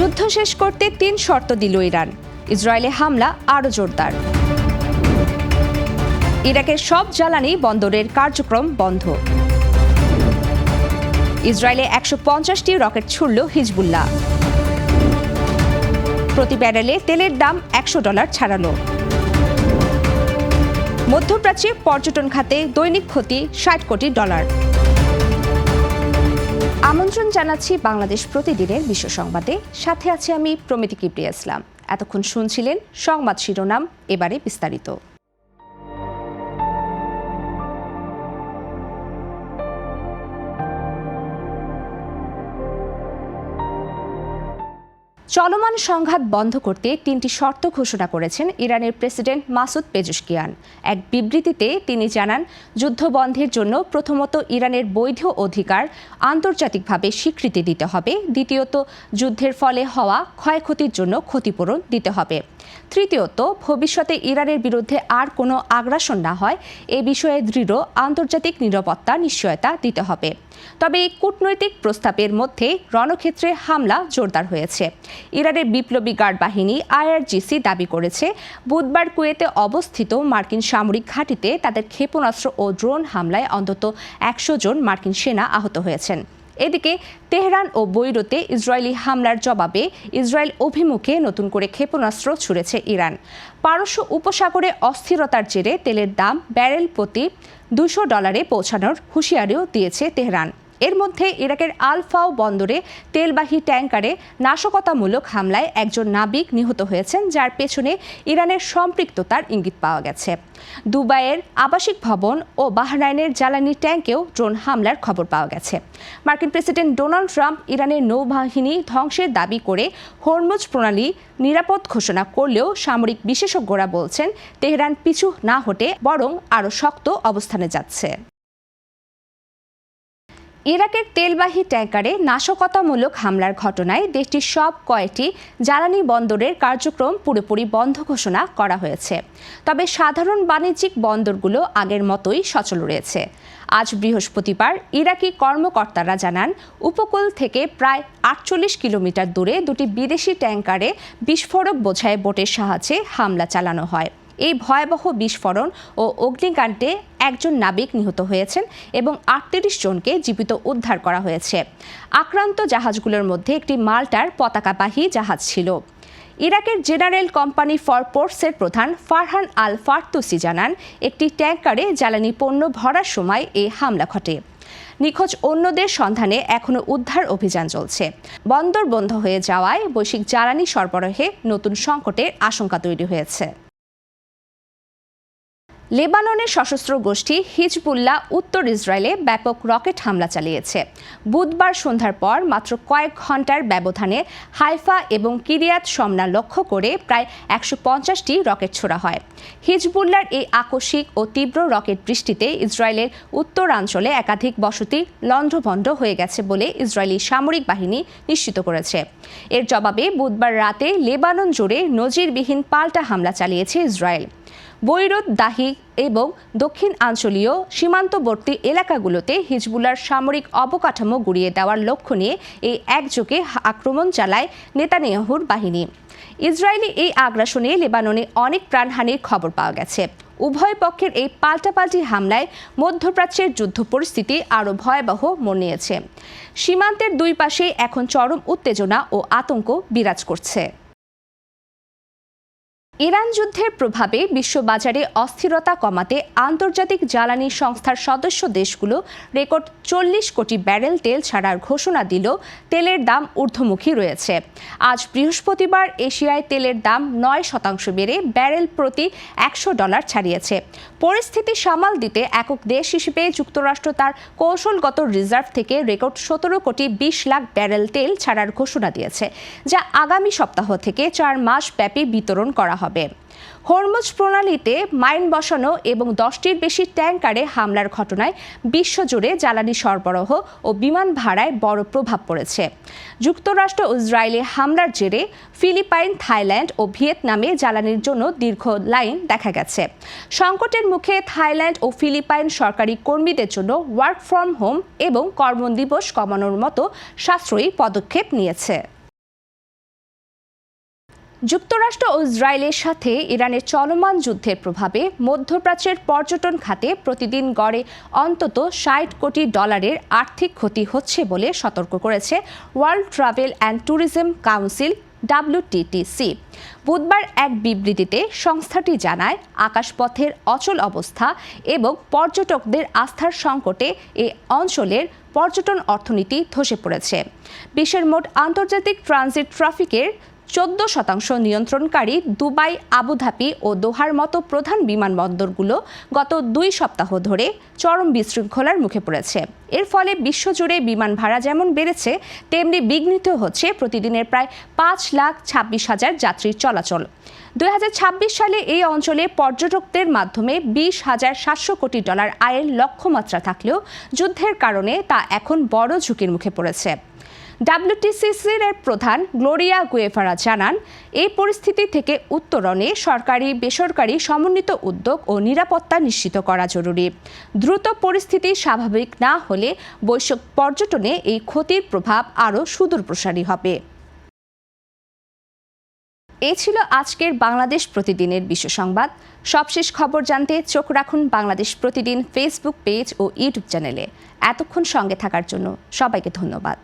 যুদ্ধ শেষ করতে ৩ শর্ত দিল ইরান। ইসরায়েলে হামলা আরও জোরদার। ইরাকের সব জ্বালানি বন্দরের কার্যক্রম বন্ধ। ইসরায়েলে ১৫০টি রকেট ছুড়ল হিজবুল্লাহ। প্রতি ব্যারেলে তেলের দাম $১০০ ছাড়ালো। মধ্যপ্রাচ্যে পর্যটন খাতে দৈনিক ক্ষতি $৬০ কোটি। আমন্ত্রণ জানাচ্ছি বাংলাদেশ প্রতিদিনের বিশ্ব সংবাদে। সাথে আছে আমি প্রমিতি কিবরিয়া ইসলাম। এতক্ষণ শুনছিলেন সংবাদ শিরোনাম, এবারে বিস্তারিত। চলমান সংঘাত বন্ধ করতে ৩টি শর্ত ঘোষণা করেছেন ইরানের প্রেসিডেন্ট মাসুদ পেজেশকিয়ান। এক বিবৃতিতে তিনি জানান, যুদ্ধ বন্ধের জন্য প্রথমত ইরানের বৈধ অধিকার আন্তর্জাতিকভাবে স্বীকৃতি দিতে হবে, দ্বিতীয়ত যুদ্ধের ফলে হওয়া ক্ষয়ক্ষতির জন্য ক্ষতিপূরণ দিতে হবে, তৃতীয়ত ভবিষ্যতে ইরানের বিরুদ্ধে আর কোনো আগ্রাসন না হয় এ বিষয়ে দৃঢ় আন্তর্জাতিক নিরাপত্তা নিশ্চয়তা দিতে হবে। তবে এই কূটনৈতিক প্রস্তাবের মধ্যে রণক্ষেত্রে হামলা জোরদার হয়েছে। ইরানের বিপ্লবী গার্ড বাহিনী IRGC দাবি করেছে, বুধবার কুয়েতে অবস্থিত মার্কিন সামরিক ঘাঁটিতে তাদের ক্ষেপণাস্ত্র ও ড্রোন হামলায় অন্তত ১০০ জন মার্কিন সেনা আহত হয়েছেন। এদিকে তেহরান ও বৈরুতে ইসরায়েলি হামলার জবাবে ইসরায়েল অভিমুখে নতুন করে ক্ষেপণাস্ত্র ছুড়েছে ইরান। পারস্য উপসাগরে অস্থিরতার জেরে তেলের দাম ব্যারেল প্রতি $২০০ পৌঁছানোর হুঁশিয়ারিও দিয়েছে তেহরান। এর মধ্যে ইরাকের আল-ফাও বন্দরে তেলবাহী ট্যাঙ্কারে নাশকতামূলক হামলায় একজন নাবিক নিহত হয়েছেন, যার পেছনে ইরানের সম্পৃক্ততার ইঙ্গিত পাওয়া গেছে। দুবাইয়ের আবাসিক ভবন ও বাহরাইনের জ্বালানি ট্যাঙ্কেও ড্রোন হামলার খবর পাওয়া গেছে। মার্কিন প্রেসিডেন্ট ডোনাল্ড ট্রাম্প ইরানের নৌবাহিনী ধ্বংসের দাবি করে হরমুজ প্রণালী নিরাপদ ঘোষণা করলেও সামরিক বিশেষজ্ঞরা বলছেন, তেহরান পিছু না হটে বরং আরও শক্ত অবস্থানে যাচ্ছে। ইরাকের তেলবাহী ট্যাঙ্কারে নাশকতামূলক হামলার ঘটনায় দেশটির সব কয়টি জ্বালানি বন্দরের কার্যক্রম পুরোপুরি বন্ধ ঘোষণা করা হয়েছে। তবে সাধারণ বাণিজ্যিক বন্দরগুলো আগের মতোই সচল রয়েছে। আজ বৃহস্পতিবার ইরাকি কর্মকর্তারা জানান, উপকূল থেকে প্রায় ৪৮ কিলোমিটার দূরে দুটি বিদেশি ট্যাঙ্কারে বিস্ফোরক বোঝাই বোটের সাহায্যে হামলা চালানো হয়। এই ভয়াবহ বিস্ফোরণ ও অগ্নিকাণ্ডে একজন নাবিক নিহত হয়েছেন এবং ৩৮ জনকে জীবিত উদ্ধার করা হয়েছে। আক্রান্ত জাহাজগুলোর মধ্যে একটি মাল্টার পতাকাবাহী জাহাজ ছিল। ইরাকের জেনারেল কোম্পানি ফর পোর্টসের প্রধান ফারহান আল ফারতুসি জানান, একটি ট্যাঙ্কারে জ্বালানি পণ্য ভরার সময় এই হামলা ঘটে। নিখোঁজ অন্যদের সন্ধানে এখনও উদ্ধার অভিযান চলছে। বন্দর বন্ধ হয়ে যাওয়ায় বৈশ্বিক জ্বালানি সরবরাহে নতুন সংকটের আশঙ্কা তৈরি হয়েছে। লেবাননের সশস্ত্র গোষ্ঠী হিজবুল্লাহ উত্তর ইসরায়েলে ব্যাপক রকেট হামলা চালিয়েছে। বুধবার সন্ধ্যার পর মাত্র কয়েক ঘন্টার ব্যবধানে হাইফা এবং কিরিয়াত শমনা লক্ষ্য করে প্রায় ১৫০টি রকেট ছোড়া হয়। হিজবুল্লাহর এই আকস্মিক ও তীব্র রকেট বৃষ্টিতে ইসরায়েলের উত্তরাঞ্চলে একাধিক বসতি লণ্ডভণ্ড হয়ে গেছে বলে ইসরায়েলি সামরিক বাহিনী নিশ্চিত করেছে। এর জবাবে বুধবার রাতে লেবানন জুড়ে নজিরবিহীন পাল্টা হামলা চালিয়েছে ইসরায়েল। বৈরুত, দাহি এবং দক্ষিণাঞ্চলীয় সীমান্তবর্তী এলাকাগুলোতে হিজবুল্লাহর সামরিক অবকাঠামো গুঁড়িয়ে দেওয়ার লক্ষ্য নিয়ে এই একযোগে আক্রমণ চালায় নেতানিয়াহুর বাহিনী। ইসরায়েলি এই আগ্রাসনে লেবাননে অনেক প্রাণহানির খবর পাওয়া গেছে। উভয় পক্ষের এই পাল্টাপাল্টি হামলায় মধ্যপ্রাচ্যের যুদ্ধ পরিস্থিতি আরও ভয়াবহ মোড় নিয়েছে। সীমান্তের দুই পাশে এখন চরম উত্তেজনা ও আতঙ্ক বিরাজ করছে। ইরান যুদ্ধের প্রভাবে বিশ্ববাজারে অস্থিরতা কমাতে আন্তর্জাতিক জ্বালানি সংস্থার সদস্য দেশগুলো রেকর্ড ৪০ কোটি ব্যারেল তেল ছাড়ার ঘোষণা দিল। তেলের দাম ঊর্ধ্বমুখী রয়েছে। আজ বৃহস্পতিবার এশিয়ায় তেলের দাম ৯% বেড়ে ব্যারেল প্রতি $১০০ ছাড়িয়েছে। পরিস্থিতি সামাল দিতে একক দেশ হিসেবে যুক্তরাষ্ট্র তার কৌশলগত রিজার্ভ থেকে রেকর্ড ১৭ কোটি ২০ লাখ ব্যারেল তেল ছাড়ার ঘোষণা দিয়েছে, যা আগামী সপ্তাহ থেকে ৪ মাস ব্যাপী বিতরণ করা হবে। হরমুজ প্রণালীতে মাইন বসানো এবং ১০টির বেশি ট্যাঙ্কারে হামলার ঘটনায় বিশ্বজুড়ে জ্বালানি সরবরাহ ও বিমান ভাড়ায় বড় প্রভাব পড়েছে। যুক্তরাষ্ট্র ও ইসরায়েলে হামলার জেরে ফিলিপাইন, থাইল্যান্ড ও ভিয়েতনামে জ্বালানির জন্য দীর্ঘ লাইন দেখা গেছে। সংকটের মুখে থাইল্যান্ড ও ফিলিপাইন সরকারি কর্মীদের জন্য ওয়ার্ক ফ্রম হোম এবং কর্মদিবস কমানোর মতো সাশ্রয়ী পদক্ষেপ নিয়েছে। যুক্তরাষ্ট্র ও ইসরায়েলের সাথে ইরানের চলমান যুদ্ধের প্রভাবে মধ্যপ্রাচ্যের পর্যটন খাতে প্রতিদিন গড়ে অন্তত $60 কোটি আর্থিক ক্ষতি হচ্ছে বলে সতর্ক করেছে world travel and tourism council WTTC। বুধবার এক বিবৃতিতে সংস্থাটি জানায়, আকাশপথের অচল অবস্থা এবং পর্যটকদের আস্থার সংকটে এ অঞ্চলের পর্যটন অর্থনীতি ধসে পড়েছে। বিশ্বের মোট আন্তর্জাতিক ট্রানজিট ট্রাফিকের 14% নিয়ন্ত্রণকারী দুবাই, আবুধাবি ও দোহার মতো প্রধান বিমানবন্দরগুলো গত 2 সপ্তাহ ধরে চরম বিশৃঙ্খলার মুখে পড়েছে। এর ফলে বিশ্বজুড়ে বিমান ভাড়া যেমন বেড়েছে, তেমনি বিঘ্নিত হচ্ছে প্রতিদিনের প্রায় 5,26,000 যাত্রীর চলাচল। 2026 সালে এই অঞ্চলে পর্যটকদের মাধ্যমে $20,700 কোটি আয়ের লক্ষ্যমাত্রা থাকলেও যুদ্ধের কারণে তা এখন বড় ঝুঁকির মুখে পড়েছে। WTTC-র প্রধান গ্লোরিয়া গুয়েভারা জানান, এই পরিস্থিতি থেকে উত্তরণে সরকারি বেসরকারি সমন্বিত উদ্যোগ ও নিরাপত্তা নিশ্চিত করা জরুরি। দ্রুত পরিস্থিতি স্বাভাবিক না হলে বৈশ্বিক পর্যটনে এই ক্ষতির প্রভাব আরও সুদূরপ্রসারী হবে। এই ছিল আজকের বাংলাদেশ প্রতিদিনের বিশ্ব সংবাদ। সবশেষ খবর জানতে চোখ রাখুন বাংলাদেশ প্রতিদিন ফেসবুক পেজ ও ইউটিউব চ্যানেলে। এতক্ষণ সঙ্গে থাকার জন্য সবাইকে ধন্যবাদ।